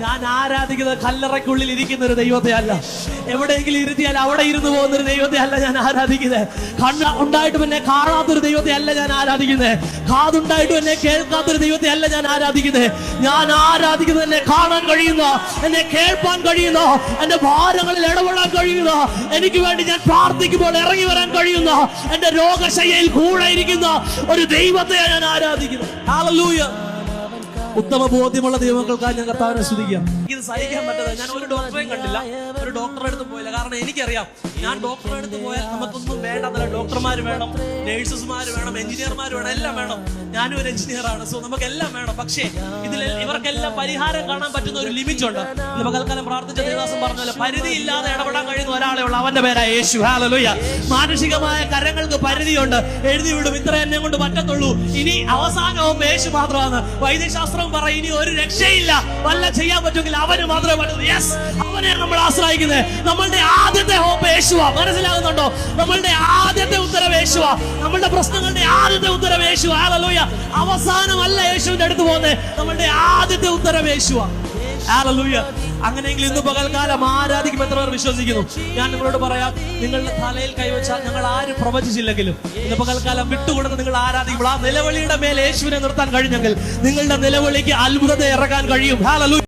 ഞാൻ ആരാധിക്കുന്നത് കല്ലറയ്ക്കുള്ളിൽ ഇരിക്കുന്ന ഒരു ദൈവത്തെ അല്ല, എവിടെയെങ്കിലും ഇരുത്തിയാൽ അവിടെ ഇരുന്ന് പോകുന്ന ഒരു ദൈവത്തെ അല്ല ഞാൻ ആരാധിക്കുന്നത്. കണ്ണ് ഉണ്ടായിട്ടും എന്നെ കാണാത്തൊരു ദൈവത്തെ അല്ല ഞാൻ ആരാധിക്കുന്നത്. കാതുണ്ടായിട്ടും എന്നെ കേൾക്കാത്തൊരു ദൈവത്തെ അല്ല ഞാൻ ആരാധിക്കുന്നത്. ഞാൻ ആരാധിക്കുന്നത് എന്നെ കാണാൻ കഴിയുന്ന, എന്നെ കേൾപ്പാൻ കഴിയുന്ന, എന്റെ ഭാരങ്ങളിൽ ഇടപെടാൻ കഴിയുന്ന, എനിക്ക് വേണ്ടി ഞാൻ പ്രാർത്ഥിക്കുമ്പോൾ ഇറങ്ങി വരാൻ കഴിയുന്ന, എന്റെ രോഗശയ്യയിൽ കൂടെ ഇരിക്കുന്ന ഒരു ദൈവത്തെ ഞാൻ ആരാധിക്കുന്നത്. ഹല്ലേലൂയ. ഉത്തമ ബോധ്യമുള്ള ദൈവങ്ങൾക്കായി ഞാൻ കർത്താവിനെ സ്തുതിക്കാം. ഇത് സഹിക്കാൻ പറ്റാതെ ഞാൻ ഒരു ഡോക്ടറെയും കണ്ടില്ല, ഒരു ഡോക്ടറെ അടുത്ത് പോയില്ല. കാരണം എനിക്കറിയാം, ഞാൻ ഡോക്ടറെ അടുത്ത് പോയാൽ നമുക്കൊന്നും വേണ്ട. ഡോക്ടർമാർ വേണം, നേഴ്സസ്മാർ വേണം, എഞ്ചിനീയർമാർ വേണം, എല്ലാം വേണം. ഞാനും ഒരു എഞ്ചിനീയറാണ്, സോ നമുക്കെല്ലാം വേണം. പക്ഷേ ഇതിൽ ഇവർക്കെല്ലാം പരിഹാരം കാണാൻ പറ്റുന്ന ഒരു ലിമിറ്റ് ഉണ്ട്. പകൽക്കാലം പ്രാർത്ഥിച്ച ദേവദാസൻ പറഞ്ഞ പോലെ പരിധിയില്ലാതെ ഇടപെടാൻ കഴിയുന്ന ഒരാളെ ഉള്ളൂ, അവന്റെ പേരായ യേശു. ഹല്ലേലൂയ. മാനുഷികമായ കരങ്ങൾക്ക് പരിധിയുണ്ട്, എഴുതി വിടും, ഇത്ര എന്നെ കൊണ്ട് പറ്റത്തുള്ളൂ. ഇനി അവസാനവും യേശു മാത്രമാണ്. വൈദ്യശാസ്ത്രം പറയും ഇനി ഒരു രക്ഷയില്ല, വല്ല ചെയ്യാൻ പറ്റുമെങ്കിൽ അവന് മാത്രമേ പറ്റൂ. യെസ്, അവനെ നമ്മൾ ആശ്രയിക്കുന്നത്. നമ്മളുടെ ആദ്യത്തെ ഹോപ്പ് യേശുവാ. മനസ്സിലാകുന്നുണ്ടോ? നമ്മളുടെ ആദ്യത്തെ ഉത്തരം യേശുവാ. നമ്മളുടെ പ്രശ്നങ്ങളുടെ ആദ്യത്തെ ഉത്തരം യേശുവാ. ഹല്ലേലൂയ. അവസാനമല്ല യേശുവിന്റെ അടുത്ത് പോകുന്നത്, നമ്മളുടെ ആദ്യത്തെ ഉത്തരം യേശുവാ. ഹല്ലേലൂയ. അങ്ങനെയെങ്കിൽ ഇന്ന് പകൽക്കാലം ആരാധിക്കും എത്ര പേർ വിശ്വസിക്കുന്നു? ഞാൻ നിങ്ങളോട് പറയാം, നിങ്ങളുടെ തലയിൽ കൈവച്ചാൽ ഞങ്ങൾ ആരും പ്രവചിച്ചില്ലെങ്കിലും ഇന്ന് പകൽക്കാലം വിട്ടുകൊടുത്ത് നിങ്ങൾ ആരാധിക്കുമ്പോൾ ആ നിലവിളിയുടെ മേൽ യേശുവിനെ നിർത്താൻ കഴിഞ്ഞെങ്കിൽ നിങ്ങളുടെ നിലവിളിക്ക് അത്ഭുതത്തെ ഇറക്കാൻ കഴിയും. ഹല്ലേലൂയ.